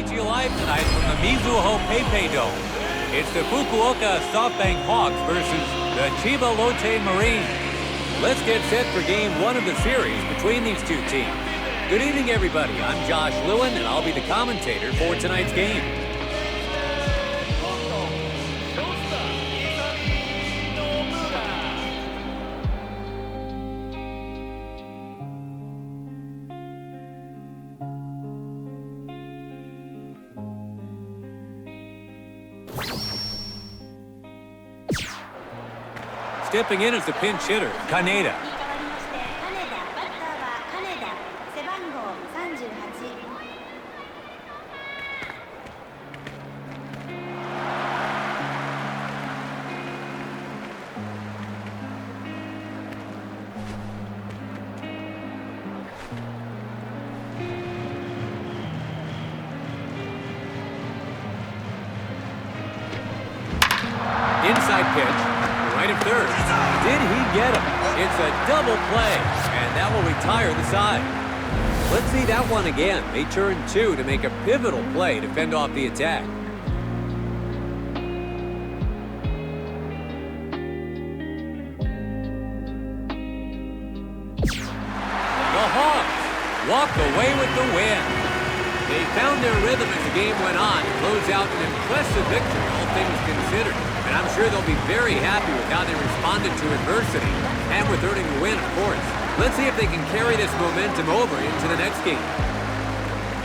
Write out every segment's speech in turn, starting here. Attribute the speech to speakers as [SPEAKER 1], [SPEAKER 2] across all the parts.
[SPEAKER 1] coming to you live tonight from the Mizuho PayPay Dome. It's the Fukuoka SoftBank Hawks versus the Chiba Lotte Marines. Let's get set for game one of the series between these two teams. Good evening, everybody. I'm Josh Lewin, and I'll be the commentator for tonight's game. Stepping in as the pinch hitter, Kaneda. Inside pitch, right of third. Did he get him? It's a double play, and that will retire the side. Let's see that one again. They turn two to make a pivotal play to fend off the attack. The Hawks walked away with the win. They found their rhythm as the game went on to close out an impressive victory, all things considered. And I'm sure they'll be very happy with how they responded to adversity and with earning the win, of course. Let's see if they can carry this momentum over into the next game.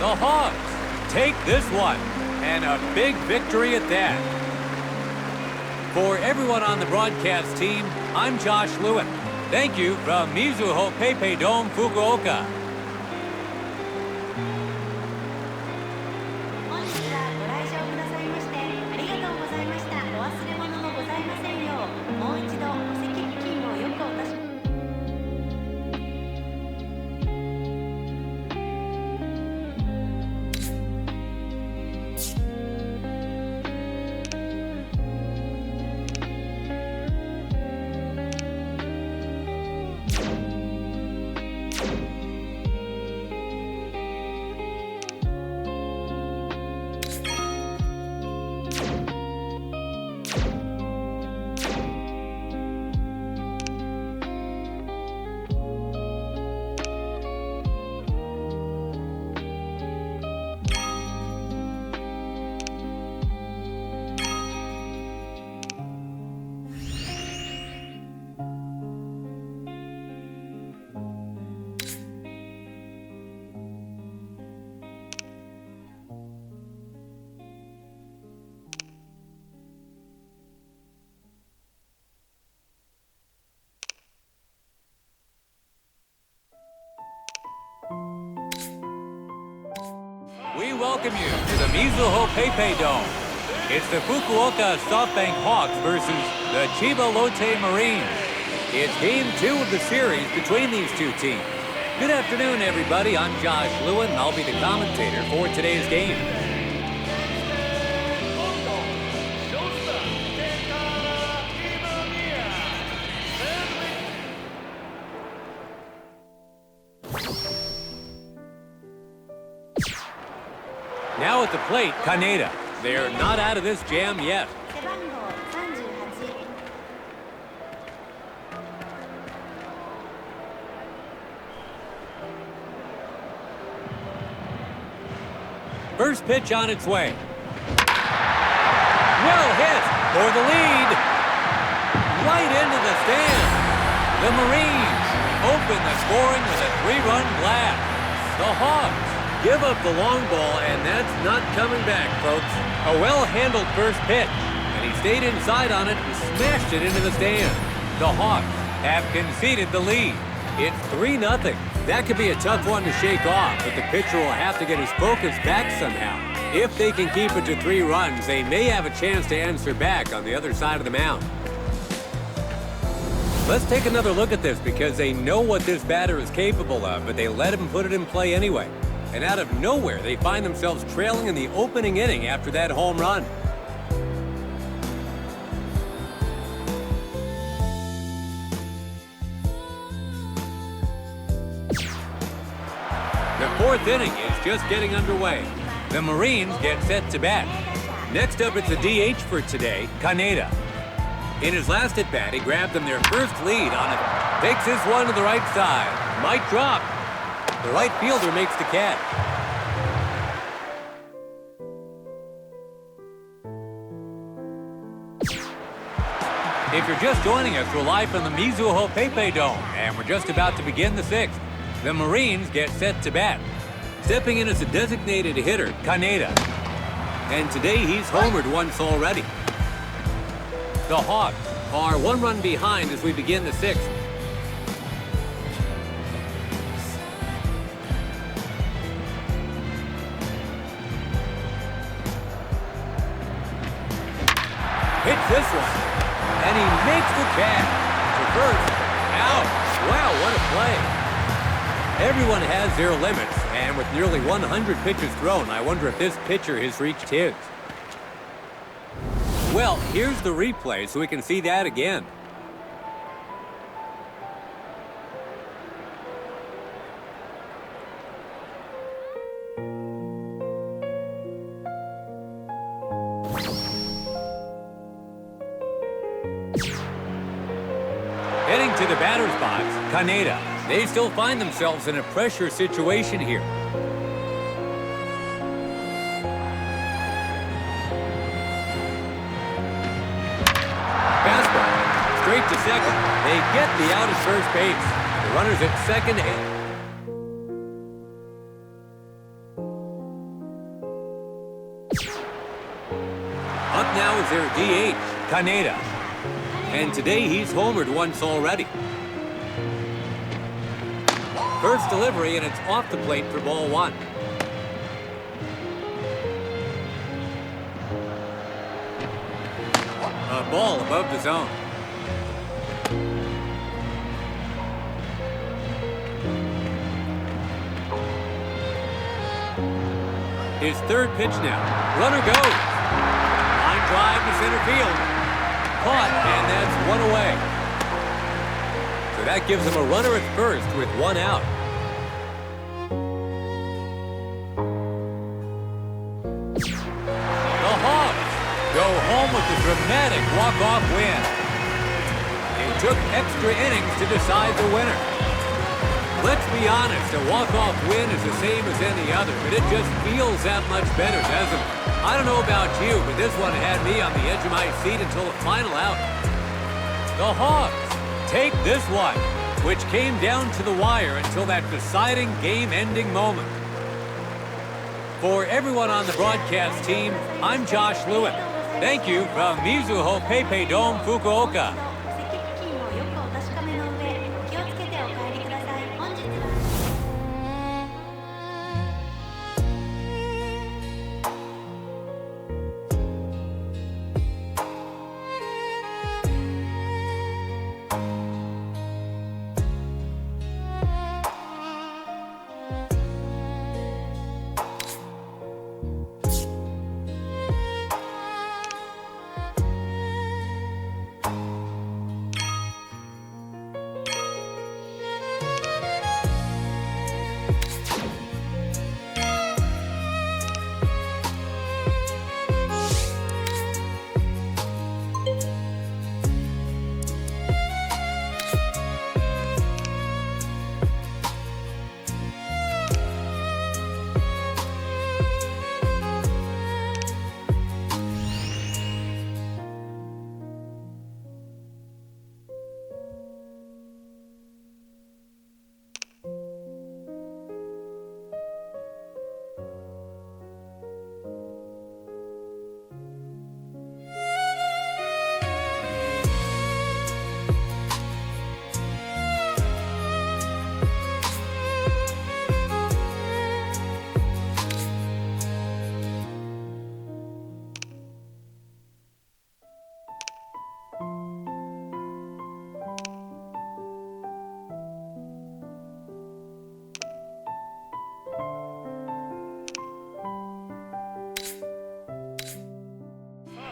[SPEAKER 1] The Hawks take this one, and a big victory at that. For everyone on the broadcast team, I'm Josh Lewin. Thank you from Mizuho PayPay Dome, Fukuoka. We welcome you to the Mizuho PayPay Dome. It's the Fukuoka SoftBank Hawks versus the Chiba Lotte Marines. It's game two of the series between these two teams. Good afternoon, everybody. I'm Josh Lewin, and I'll be the commentator for today's game. Now at the plate, Kaneda. They're not out of this jam yet. First pitch on its way. Well hit for the lead. Right into the stand. The Marines open the scoring with a three-run blast. The Hawks give up the long ball, and that's not coming back, folks. A well-handled first pitch, and he stayed inside on it and smashed it into the stand. The Hawks have conceded the lead. It's 3-0. That could be a tough one to shake off, but the pitcher will have to get his focus back somehow. If they can keep it to 3 runs, they may have a chance to answer back on the other side of the mound. Let's take another look at this because they know what this batter is capable of, but they let him put it in play anyway. And out of nowhere, they find themselves trailing in the opening inning after that home run. The fourth inning is just getting underway. The Marines get set to bat. Next up, it's a DH for today, Kaneda. In his last at-bat, he grabbed them their first lead on it. Takes this one to the right side. Might drop. The right fielder makes the catch. If you're just joining us, we're live from the Mizuho Pepe Dome, and we're just about to begin the sixth. The Marines get set to bat. Stepping in as a designated hitter, Kaneda. And today he's homered once already. The Hawks are one run behind as we begin the sixth. Hits this one, and he makes the catch. To first, out. Wow, what a play. Everyone has their limits, and with nearly 100 pitches thrown, I wonder if this pitcher has reached his. Well, here's the replay so we can see that again. Heading to the batter's box, Kaneda. They still find themselves in a pressure situation here. Fastball, straight to second. They get the out at first base. The runner's at second and... Up now is their DH, Kaneda. And today he's homered once already. First delivery, and it's off the plate for ball one. A ball above the zone. His third pitch now. Runner goes. Line drive to center field. Caught, and that's one away. So that gives him a runner at first with one out. The Hawks go home with a dramatic walk-off win. It took extra innings to decide the winner. Let's be honest, a walk-off win is the same as any other, but it just feels that much better, doesn't it? I don't know about you, but this one had me on the edge of my seat until the final out. The Hawks take this one, which came down to the wire until that deciding game-ending moment. For everyone on the broadcast team, I'm Josh Lewin. Thank you from Mizuho Pepe Dome, Fukuoka.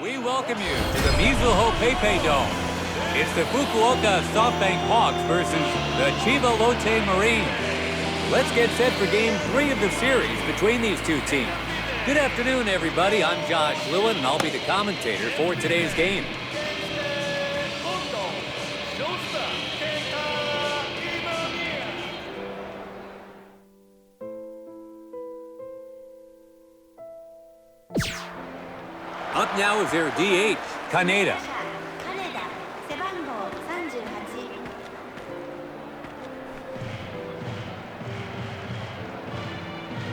[SPEAKER 1] We welcome you to the Mizuho Pepe Dome. It's the Fukuoka SoftBank Hawks versus the Chiba Lotte Marines. Let's get set for Game 3 of the series between these two teams. Good afternoon, everybody. I'm Josh Lewin, and I'll be the commentator for today's game. Up now is their DH, Kaneda.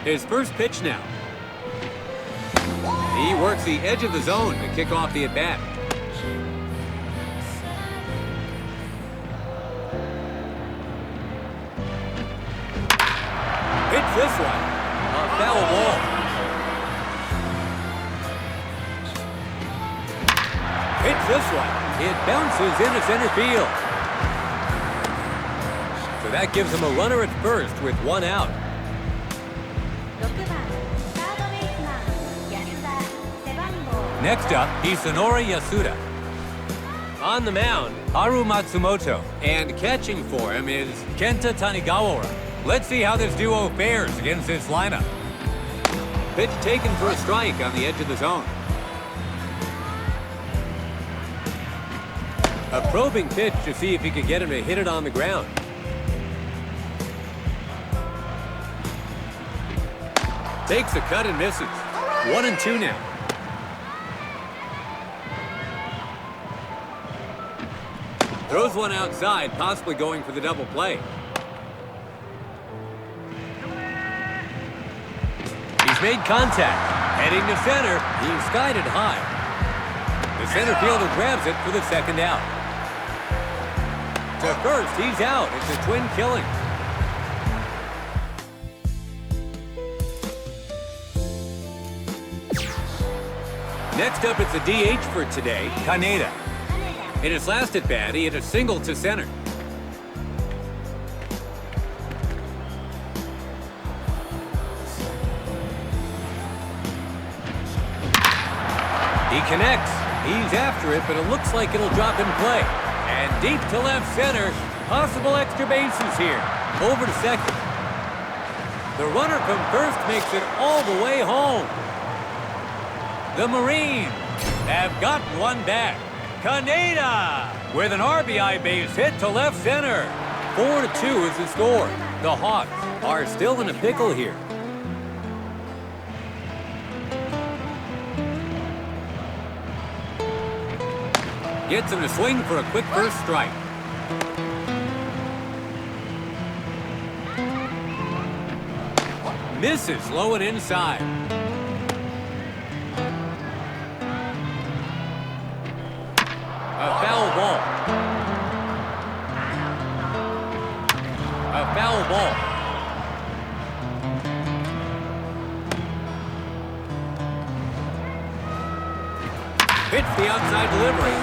[SPEAKER 1] His first pitch now. He works the edge of the zone to kick off the at-bat. Hits this one. A foul ball. Hits this one. It bounces into center field. So that gives him a runner at first with one out. Next up, Hisanori Yasuda. On the mound, Haru Matsumoto. And catching for him is Kenta Tanigawara. Let's see how this duo fares against this lineup. Pitch taken for a strike on the edge of the zone. A probing pitch to see if he could get him to hit it on the ground. Takes a cut and misses. 1-2 now. Throws one outside, possibly going for the double play. He's made contact. Heading to center. He's skied it high. The center fielder grabs it for the second out. To first, he's out. It's a twin killing. Next up, it's a DH for today, Kaneda. In his last at-bat, he hit a single to center. He connects. He's after it, but it looks like it'll drop in play. And deep to left center. Possible extra bases here. Over to second. The runner from first makes it all the way home. The Marines have gotten one back. Kaneda with an RBI base hit to left center. 4-2 is the score. The Hawks are still in a pickle here. Gets him to swing for a quick first strike. Misses low and inside. A foul ball. A foul ball. Hits the outside delivery.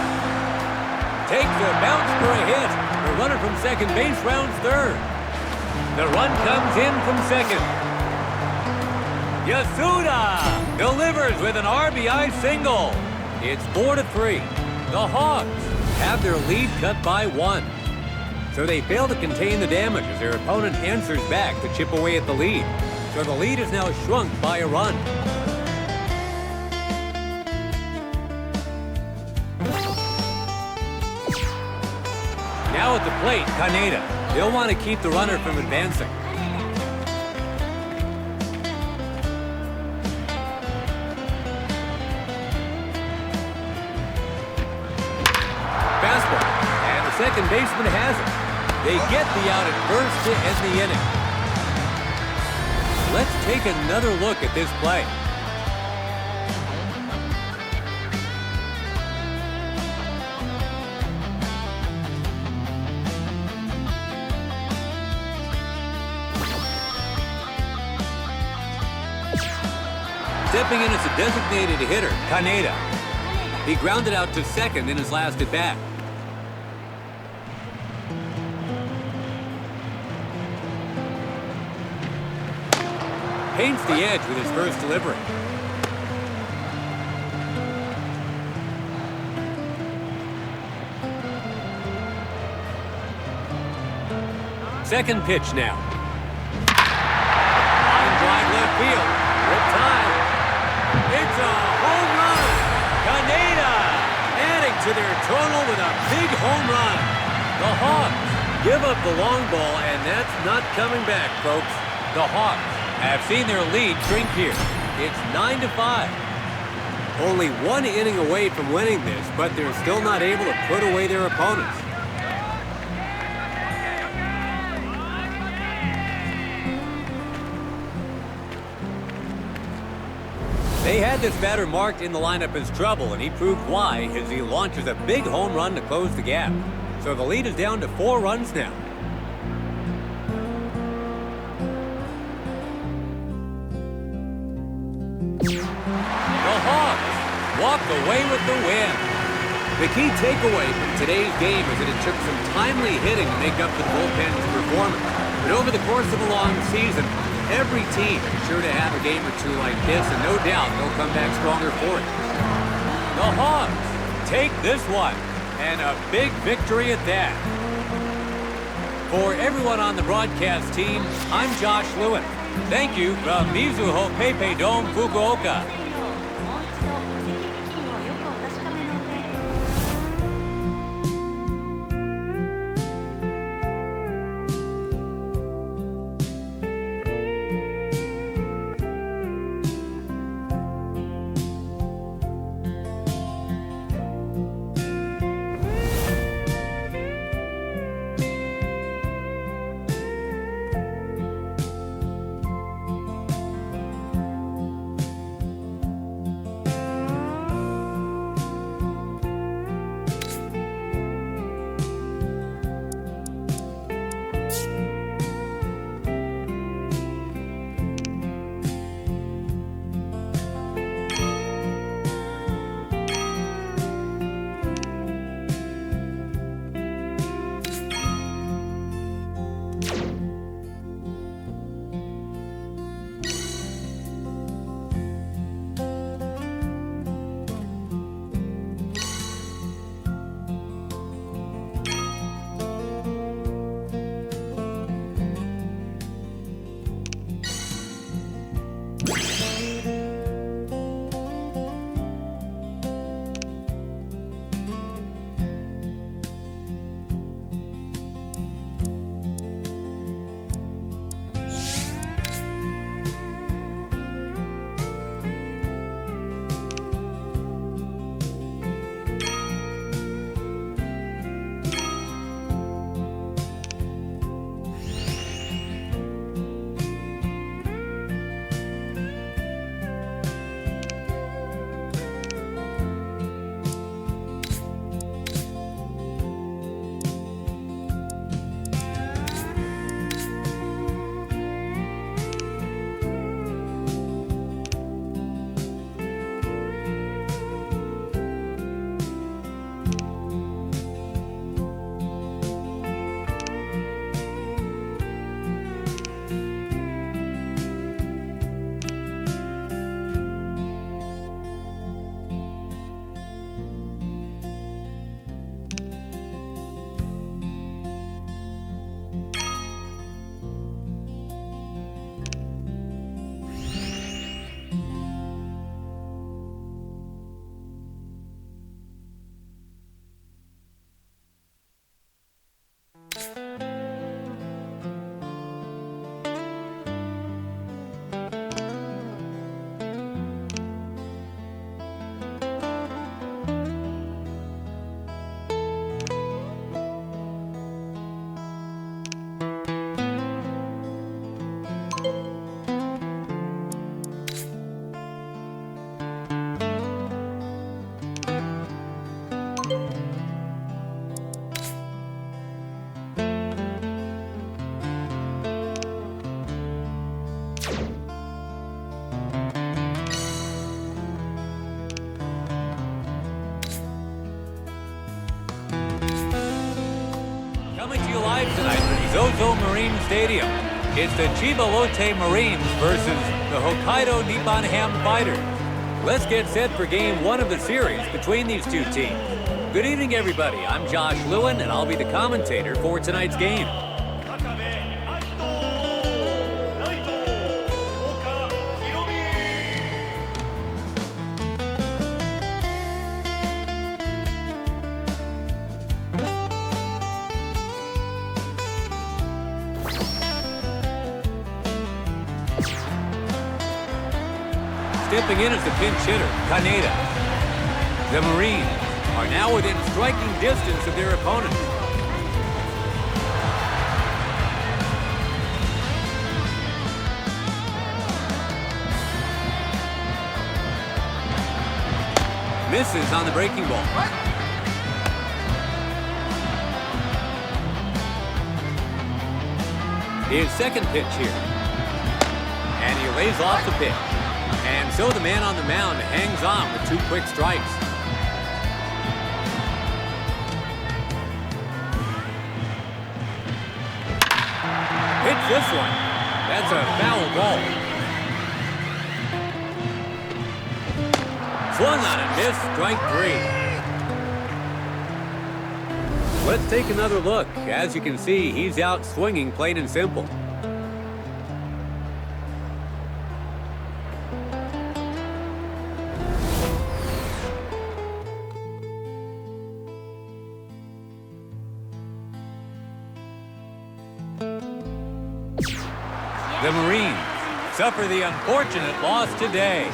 [SPEAKER 1] Takes a bounce for a hit. The runner from second base rounds third. The run comes in from second. Yasuda delivers with an RBI single. It's 4-3. The Hawks have their lead cut by 1. So they fail to contain the damage as their opponent answers back to chip away at the lead. So the lead is now shrunk by a run. Now at the plate, Kaneda. They'll want to keep the runner from advancing. Second baseman has it. They get the out at first to end the inning. Let's take another look at this play. Stepping in as a designated hitter, Kaneda. He grounded out to second in his last at-bat. Paints the edge with his first delivery. Second pitch now. Line drive left field. With time. to their total with a big home run. The Hawks give up the long ball, and that's not coming back, folks. The Hawks have seen their lead shrink here. It's 9-5. Only one inning away from winning this, but they're still not able to put away their opponents. They had this batter marked in the lineup as trouble, and he proved why as he launches a big home run to close the gap. So the lead is down to 4 runs now. The Hawks walk away with the win. The key takeaway from today's game is that it took some timely hitting to make up for the bullpen's performance. But over the course of a long season, every team is sure to have a game or two like this, and no doubt they'll come back stronger for it. The Hawks take this one, and a big victory at that. For everyone on the broadcast team, I'm Josh Lewin. Thank you from Mizuho PayPay Dome, Fukuoka. Coming to you live tonight from Zozo Marine Stadium. It's the Chiba Lotte Marines versus the Hokkaido Nippon Ham Fighters. Let's get set for game 1 of the series between these two teams. Good evening, everybody. I'm Josh Lewin, and I'll be the commentator for tonight's game. Stepping in as the pinch hitter, Kaneda. The Marines are now within striking distance of their opponent. Misses on the breaking ball. His second pitch here. And he lays off the pitch. And so the man on the mound hangs on with 2 quick strikes. Hits this one. That's a foul ball. Swung on and missed, strike 3. Let's take another look. As you can see, he's out swinging, plain and simple. The Marines suffer the unfortunate loss today.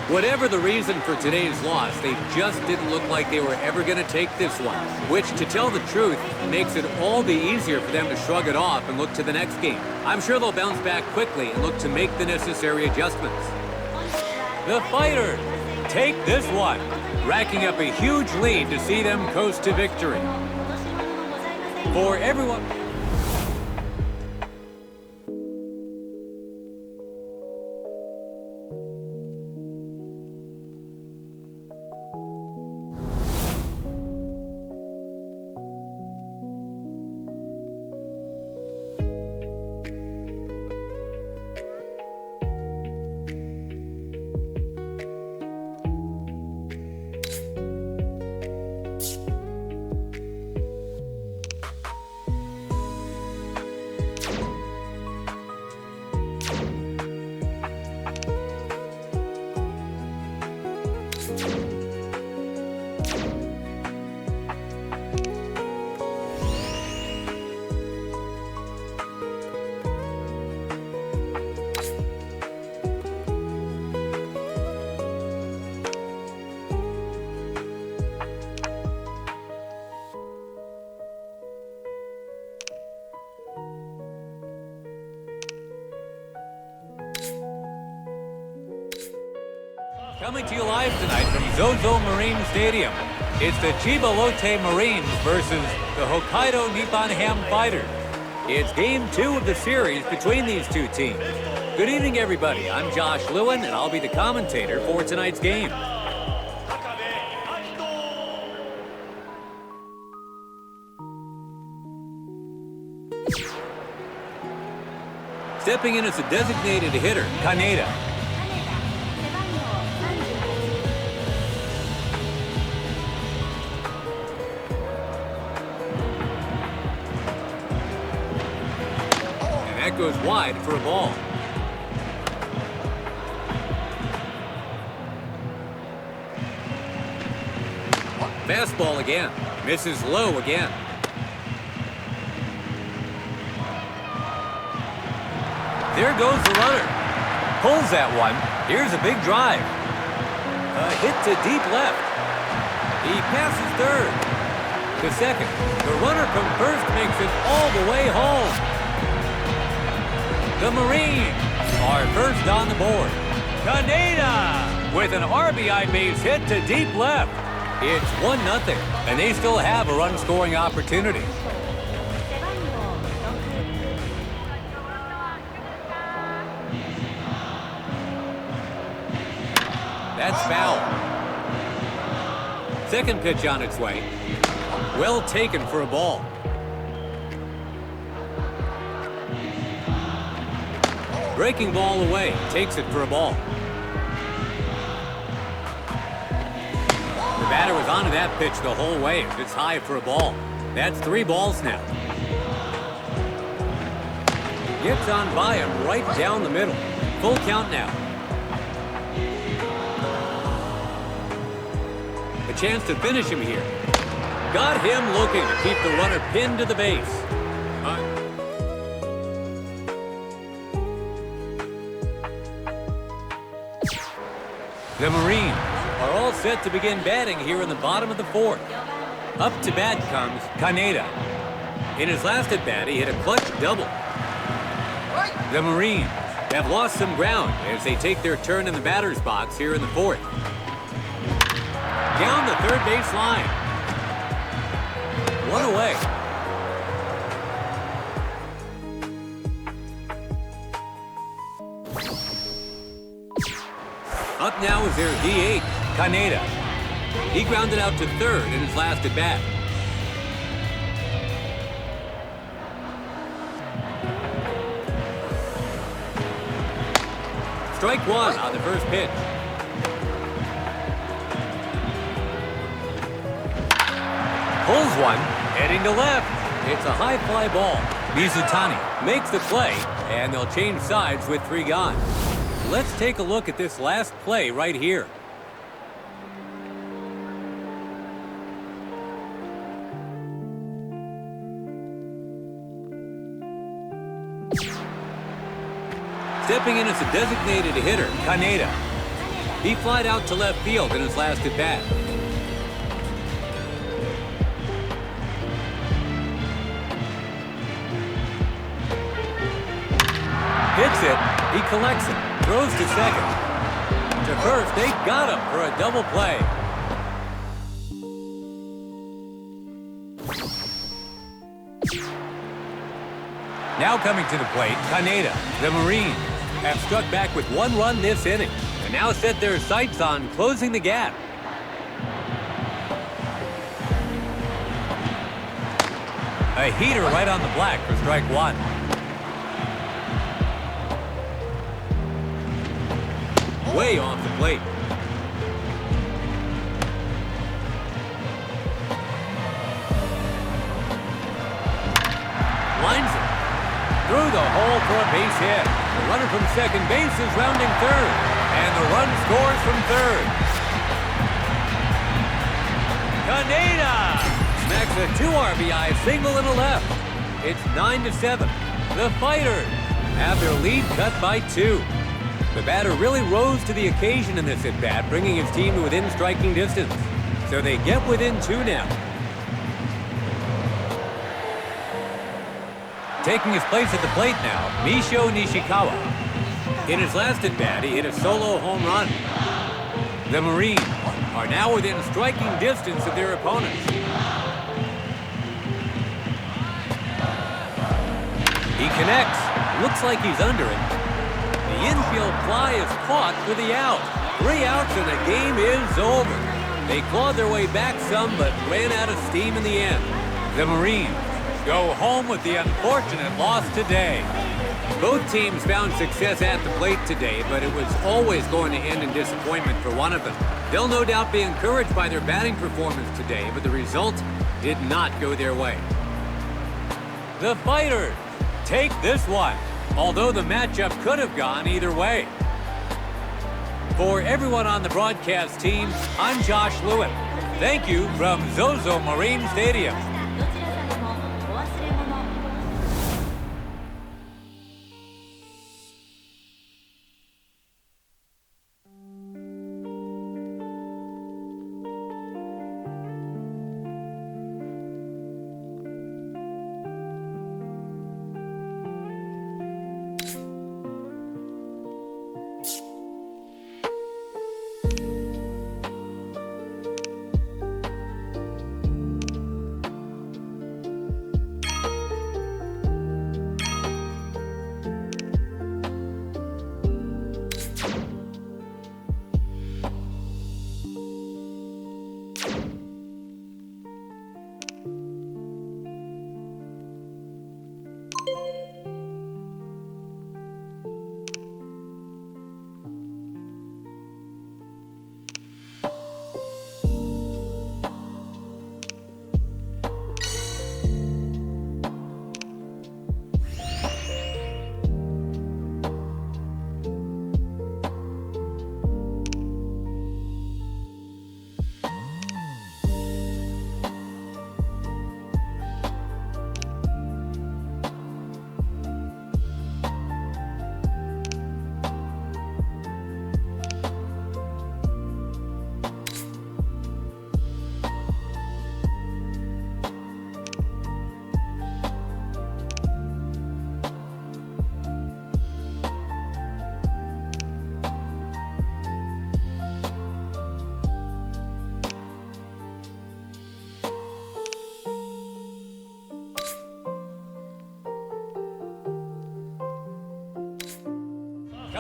[SPEAKER 1] Whatever the reason for today's loss, they just didn't look like they were ever going to take this one, which, to tell the truth, makes it all the easier for them to shrug it off and look to the next game. I'm sure they'll bounce back quickly and look to make the necessary adjustments. The Fighters take this one, racking up a huge lead to see them coast to victory. For everyone... Coming to you live tonight from Zozo Marine Stadium, it's the Chiba Lotte Marines versus the Hokkaido Nippon Ham Fighters. It's game 2 of the series between these two teams. Good evening, everybody. I'm Josh Lewin, and I'll be the commentator for tonight's game. Stepping in as a designated hitter, Kaneda. That goes wide for a ball. Fastball again. Misses low again. There goes the runner. Pulls that one. Here's a big drive. A hit to deep left. He passes third. To second. The runner from first makes it all the way home. The Marines are first on the board. Kaneda with an RBI base hit to deep left. It's 1-0, and they still have a run-scoring opportunity. That's foul. Second pitch on its way. Well taken for a ball. Breaking ball away, takes it for a ball. The batter was onto that pitch the whole way. It's high for a ball. That's 3 balls now. Gets on by him right down the middle. Full count now. A chance to finish him here. Got him looking to keep the runner pinned to the base. The Marines are all set to begin batting here in the bottom of the fourth. Up to bat comes Kaneda. In his last at-bat, he hit a clutch double. The Marines have lost some ground as they take their turn in the batter's box here in the fourth. Down the third base line. One away. Up now is their D8, Kaneda. He grounded out to third in his last at-bat. Strike one on the first pitch. Pulls one, heading to left. It's a high fly ball. Mizutani makes the play, and they'll change sides with 3 gone. Let's take a look at this last play right here. Stepping in as a designated hitter, Kaneda. He flied out to left field in his last at-bat. Hits it, he collects it, throws to second. To first, they got him for a double play. Now coming to the plate, Kaneda. The Marines have struck back with 1 run this inning and now set their sights on closing the gap. A heater right on the black for strike one. Way off the plate. Lines it through the hole for a base hit. The runner from second base is rounding third, and the run scores from third. Kaneda smacks a 2 RBI single and a left. It's 9-7. The Fighters have their lead cut by 2. The batter really rose to the occasion in this at-bat, bringing his team to within striking distance. So they get within 2 now. Taking his place at the plate now, Misho Nishikawa. In his last at-bat, he hit a solo home run. The Marines are now within striking distance of their opponents. He connects. Looks like he's under it. The infield fly is caught for the out. 3 outs and the game is over. They clawed their way back some, but ran out of steam in the end. The Marines go home with the unfortunate loss today. Both teams found success at the plate today, but it was always going to end in disappointment for one of them. They'll no doubt be encouraged by their batting performance today, but the result did not go their way. The Fighters take this one, although the matchup could have gone either way. For everyone on the broadcast team, I'm Josh Lewin. Thank you from Zozo Marine Stadium.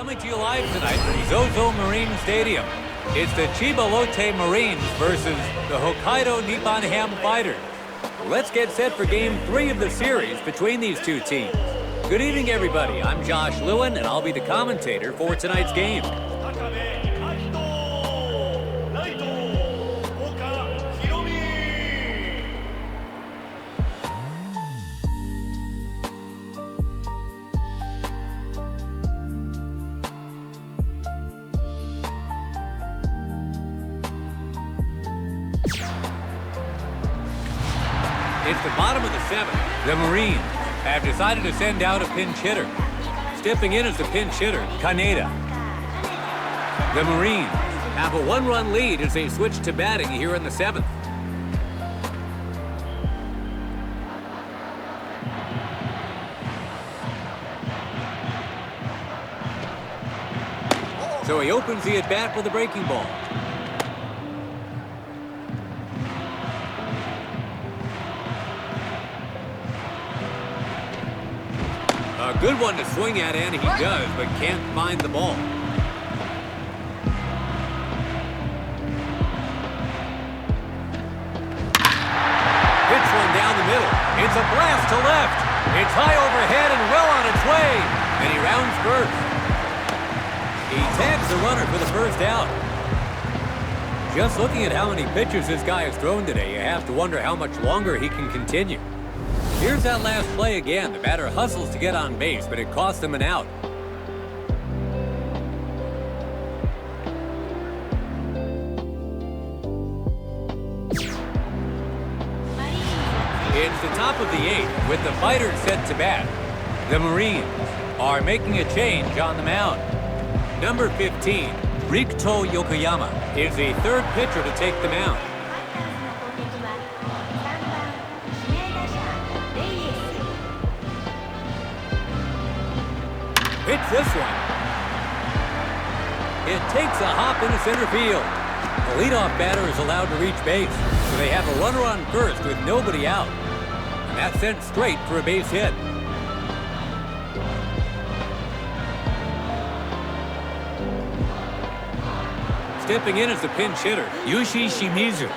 [SPEAKER 1] Coming to you live tonight from Zozo Marine Stadium. It's the Chiba Lotte Marines versus the Hokkaido Nippon Ham Fighters. Let's get set for Game 3 of the series between these two teams. Good evening, everybody. I'm Josh Lewin, and I'll be the commentator for tonight's game. It's the bottom of the seventh. The Marines have decided to send out a pinch hitter. Stepping in as the pinch hitter, Kaneda. The Marines have a one-run lead as they switch to batting here in the seventh. So he opens the at-bat with a breaking ball. A good one to swing at, and he does, but can't find the ball. Hits one down the middle. It's a blast to left. It's high overhead and well on its way. And he rounds first. He tags the runner for the first out. Just looking at how many pitches this guy has thrown today, you have to wonder how much longer he can continue. Here's that last play again. The batter hustles to get on base, but it costs him an out. It's the top of the eighth with the fighters set to bat. The Marines are making a change on the mound. Number 15, Rikuto Yokoyama, is the third pitcher to take the mound. Hits this one. It takes a hop into center field. The leadoff batter is allowed to reach base, so they have a runner on first with nobody out. And that's sent straight for a base hit. Stepping in as the pinch hitter, Yushi Shimizu.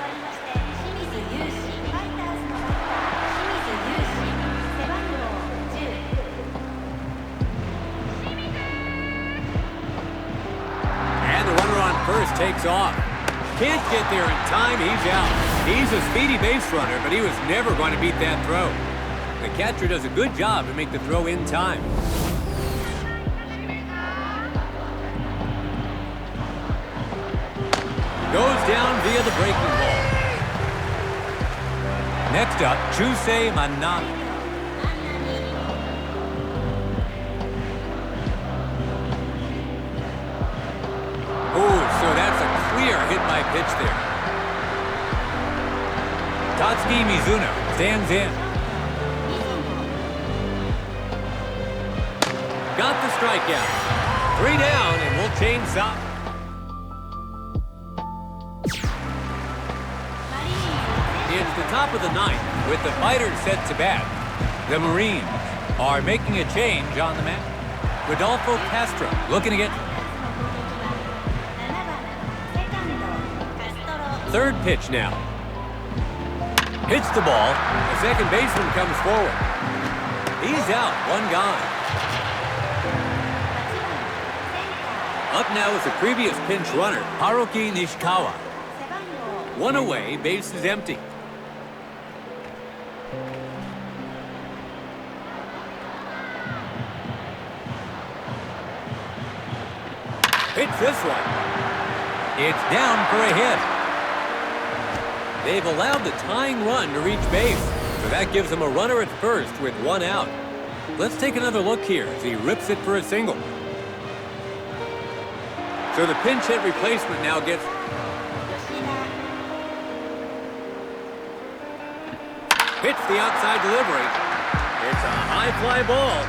[SPEAKER 1] First takes off. Can't get there in time, he's out. He's a speedy base runner, but he was never going to beat that throw. The catcher does a good job to make the throw in time. Goes down via the breaking ball. Next up, Chusei Manami. So that's a clear hit by pitch there. Tatsuki Mizuno stands in. Got the strikeout. 3 down, and we'll change up. It's the top of the ninth with the fighters set to bat. The Marines are making a change on the mound. Rodolfo Castro looking to get third pitch now. Hits the ball. The second baseman comes forward. He's out. 1 gone. Up now is the previous pinch runner, Haruki Nishikawa. 1 away, base is empty. Hits this one. It's down for a hit. They've allowed the tying run to reach base, so that gives them a runner at first with 1 out. Let's take another look here as he rips it for a single. So the pinch hit replacement now gets... Hits the outside delivery. It's a high fly ball.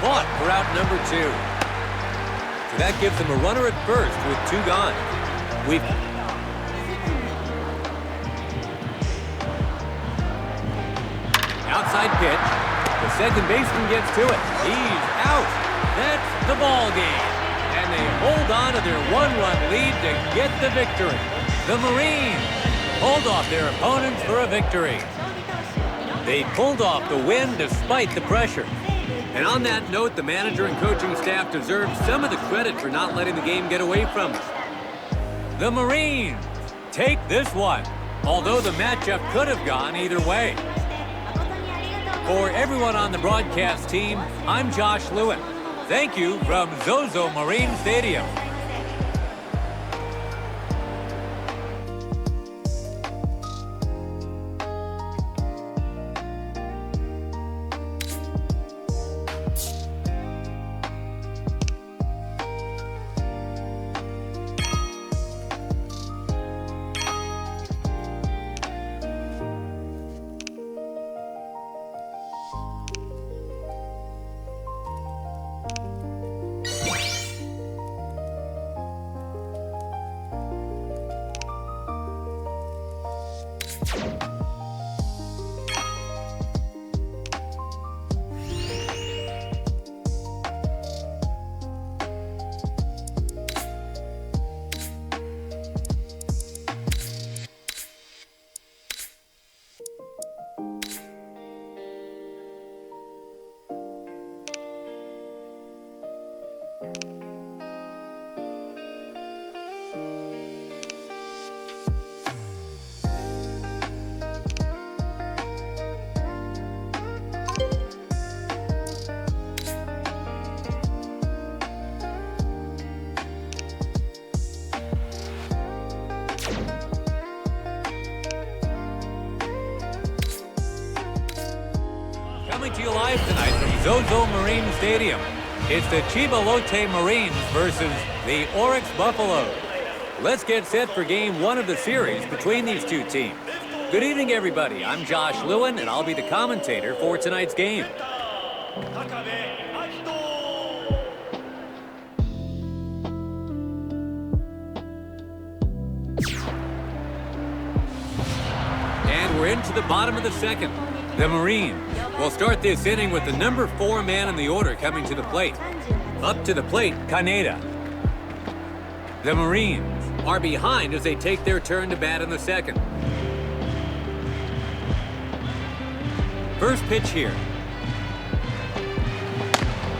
[SPEAKER 1] Caught for out number 2. So that gives them a runner at first with 2 gone. Outside pitch. The second baseman gets to it. He's out. That's the ball game. and they hold on to their one-run lead to get the victory. The Marines hold off their opponents for a victory. They pulled off the win despite the pressure. And on that note, the manager and coaching staff deserve some of the credit for not letting the game get away from them. The Marines take this one, although the matchup could have gone either way. For everyone on the broadcast team, I'm Josh Lewin. Thank you from Zozo Marine Stadium. Coming to you live tonight from Zozo Marine Stadium. It's the Chibalote Marines versus the Oryx Buffalo. Let's get set for game one of the series between these two teams. Good evening, everybody. I'm Josh Lewin, and I'll be the commentator for tonight's game. And we're into the bottom of the second. The Marines will start this inning with the number 4 man in the order coming to the plate. Up to the plate, Kaneda. The Marines are behind as they take their turn to bat in the second. First pitch here.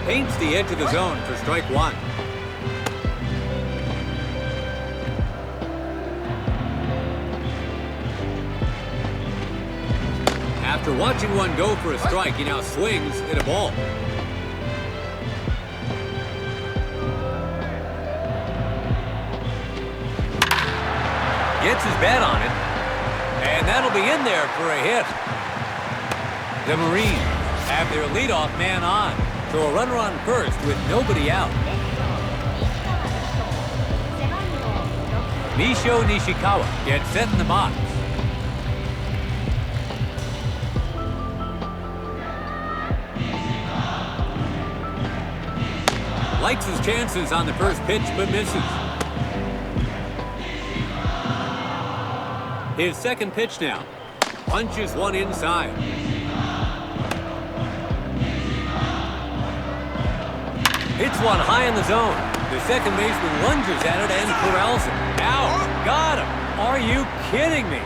[SPEAKER 1] Paints the edge of the zone for strike one. After watching one go for a strike, he now swings at a ball. Gets his bat on it, and that'll be in there for a hit. The Marines have their leadoff man on, so a runner on first with nobody out. Misho Nishikawa gets set in the box. Likes his chances on the first pitch, but misses. His second pitch now. Punches one inside. Hits one high in the zone. The second baseman lunges at it and corrals it. Out! Got him! Are you kidding me?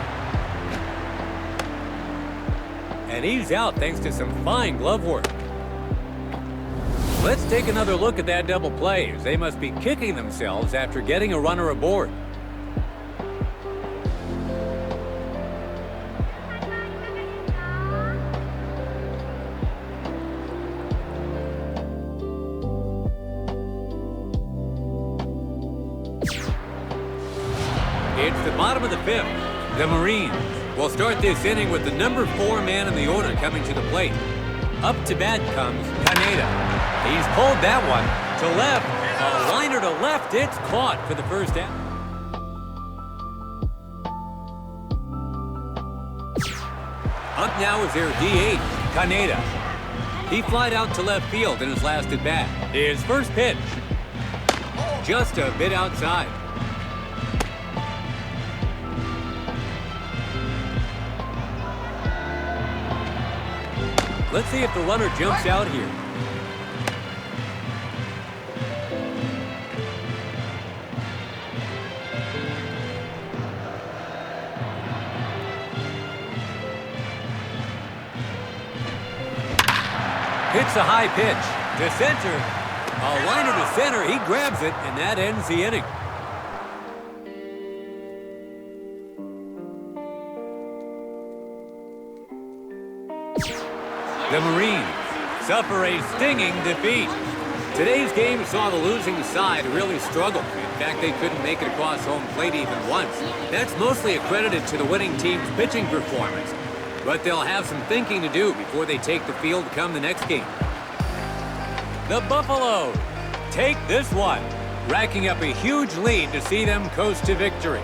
[SPEAKER 1] And he's out thanks to some fine glove work. Let's take another look at that double play, as they must be kicking themselves after getting a runner aboard. It's the bottom of the fifth. The Marines will start this inning with the number 4 man in the order coming to the plate. Up to bat comes Kaneda. He's pulled that one to left. A liner to left. It's caught for the first out. Up now is their DH, Kaneda. He flied out to left field in his last at bat. His first pitch, just a bit outside. Let's see if the runner jumps out here. Hits a high pitch to center. A liner to center. He grabs it, and that ends the inning. The Marines suffer a stinging defeat. Today's game saw the losing side really struggle. In fact, they couldn't make it across home plate even once. That's mostly accredited to the winning team's pitching performance. But they'll have some thinking to do before they take the field come the next game. The Buffalo take this one, racking up a huge lead to see them coast to victory.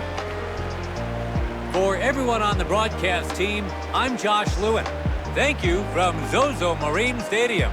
[SPEAKER 1] For everyone on the broadcast team, I'm Josh Lewin. Thank you from Zozo Marine Stadium.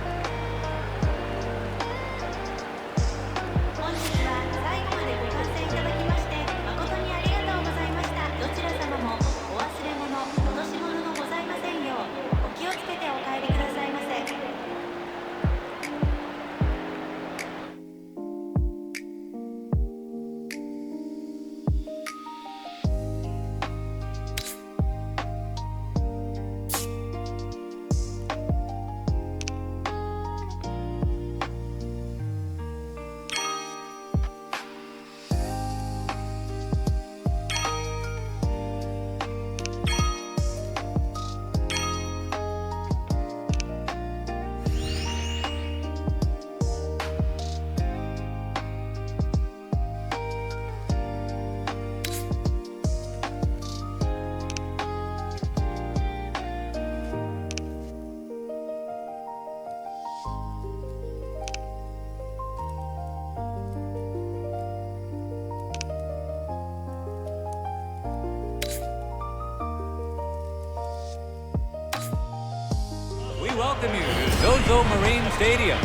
[SPEAKER 1] Welcome you to Zozo Marine Stadium.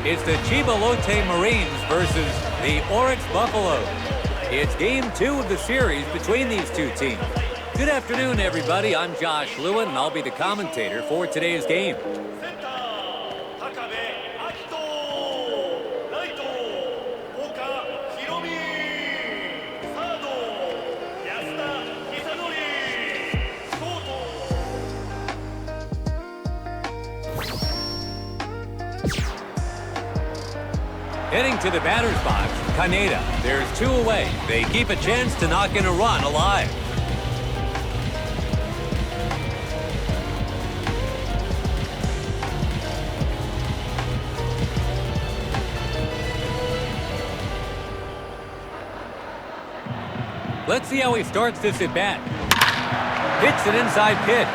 [SPEAKER 1] It's the Chibalote Marines versus the Oryx Buffalo. It's game 2 of the series between these two teams. Good afternoon, everybody. I'm Josh Lewin, and I'll be the commentator for today's game. Heading to the batter's box, Kaneda. There's 2 away. They keep a chance to knock in a run alive. Let's see how he starts this at bat. Hits an inside pitch.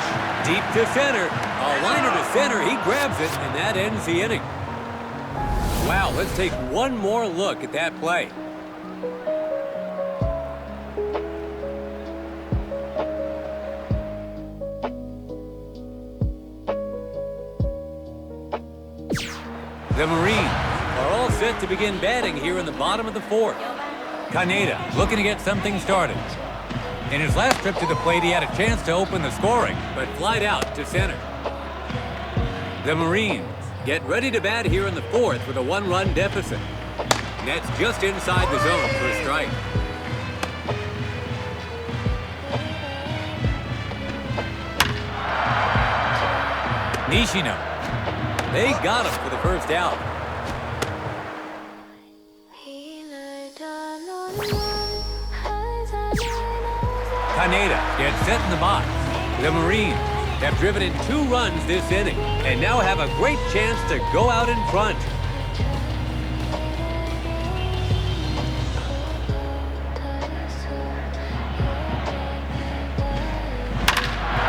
[SPEAKER 1] Deep to center. A liner to center. He grabs it, and that ends the inning. Wow, let's take one more look at that play. The Marines are all set to begin batting here in the bottom of the 4th. Kaneda looking to get something started. In his last trip to the plate, he had a chance to open the scoring, but flied out to center. The Marines get ready to bat here in the 4th with a 1-run deficit. And that's just inside the zone for a strike. Nishino. They got him for the first out. Kaneda gets set in the box. The Marines have driven in 2 runs this inning and now have a great chance to go out in front.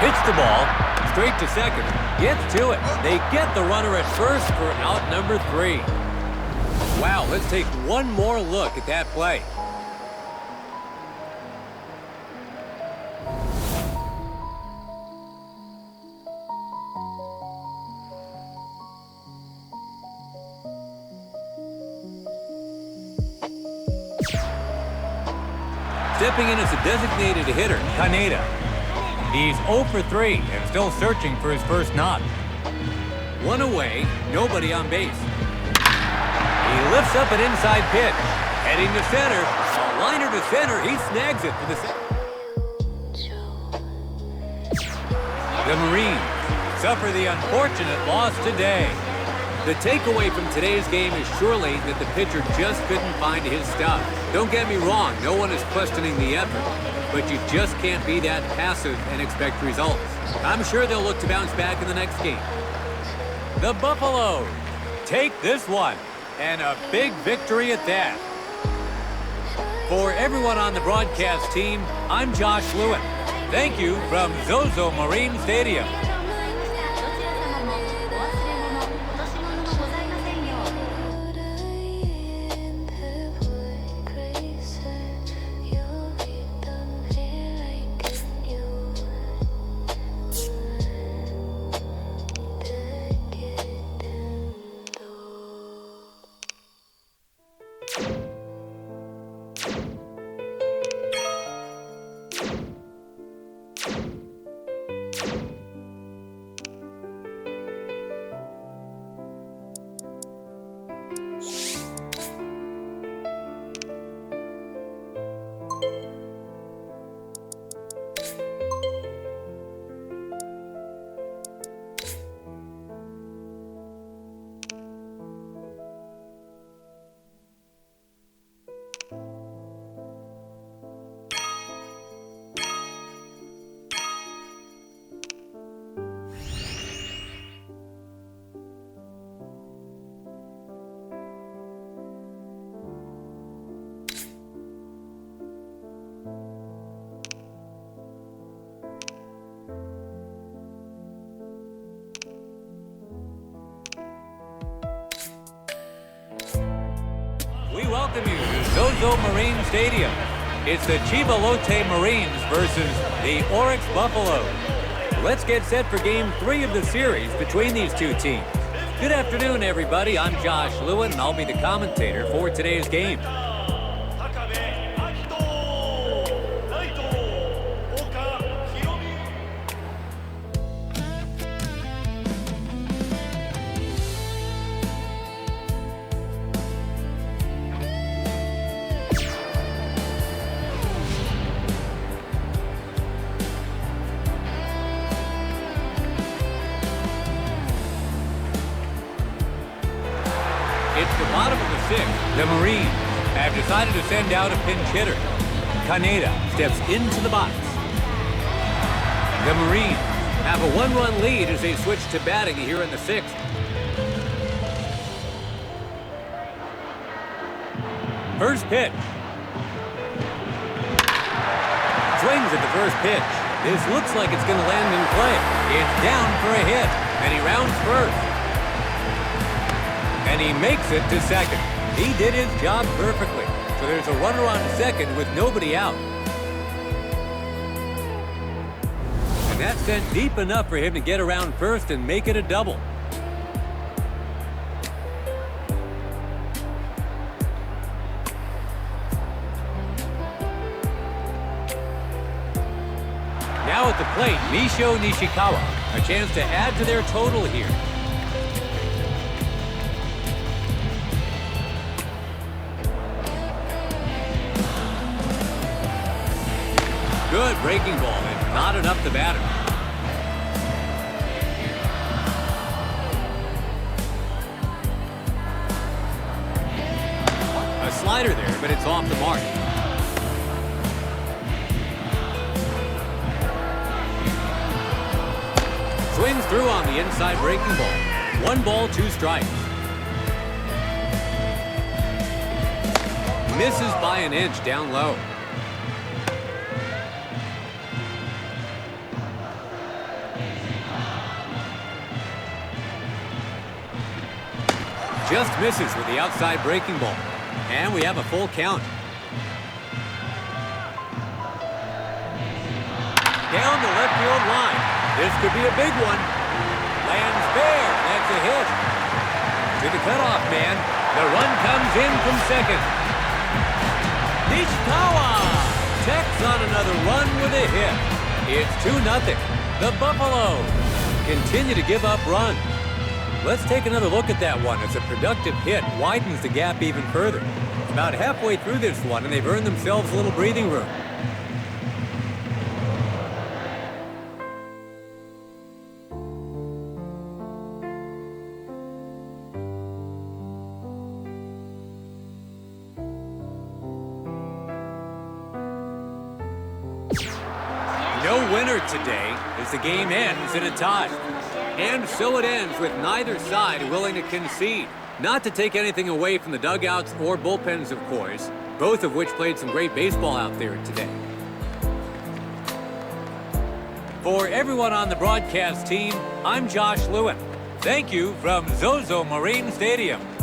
[SPEAKER 1] Hits the ball straight to second. Gets to it. They get the runner at first for out number 3. Wow, let's take one more look at that play. Stepping in as a designated hitter, Kaneda. He's 0 for 3 and still searching for his first knock. 1 away, nobody on base. He lifts up an inside pitch. Heading to center, a liner to center. He snags it for the The Marines suffer the unfortunate loss today. The takeaway from today's game is surely that the pitcher just couldn't find his stuff. Don't get me wrong, no one is questioning the effort, but you just can't be that passive and expect results. I'm sure they'll look to bounce back in the next game. The Buffaloes take this one, and a big victory at that. For everyone on the broadcast team, I'm Josh Lewin. Thank you from Zozo Marine Stadium. We welcome you to Zozo Marine Stadium. It's the Chivalote Marines versus the Oryx Buffaloes. Let's get set for Game 3 of the series between these two teams. Good afternoon, everybody. I'm Josh Lewin, and I'll be the commentator for today's game. It's the bottom of the sixth. The Marines have decided to send out a pinch hitter. Kaneda steps into the box. The Marines have a one-run lead as they switch to batting here in the sixth. First pitch. Swings at the first pitch. This looks like it's going to land in play. It's down for a hit, and he rounds first. And he makes it to second. He did his job perfectly. So there's a runner on second with nobody out. And that's sent deep enough for him to get around first and make it a double. Now at the plate, Misho Nishikawa. A chance to add to their total here. Good breaking ball, and not enough to batter. A slider there, but it's off the mark. Swings through on the inside breaking ball. 1 ball, 2 strikes. Misses by an inch down low. Just misses with the outside breaking ball. And we have a full count. Down the left field line. This could be a big one. Lands fair. That's a hit. To the cutoff man. The run comes in from second. Nishikawa tacks on another run with a hit. It's 2-0. The Buffaloes continue to give up runs. Let's take another look at that one as a productive hit widens the gap even further. About halfway through this one, and they've earned themselves a little breathing room. winner today as the game ends in a tie. And so it ends with neither side willing to concede. Not to take anything away from the dugouts or bullpens, of course, both of which played some great baseball out there today. For everyone on the broadcast team, I'm Josh Lewin. Thank you from Zozo Marine Stadium.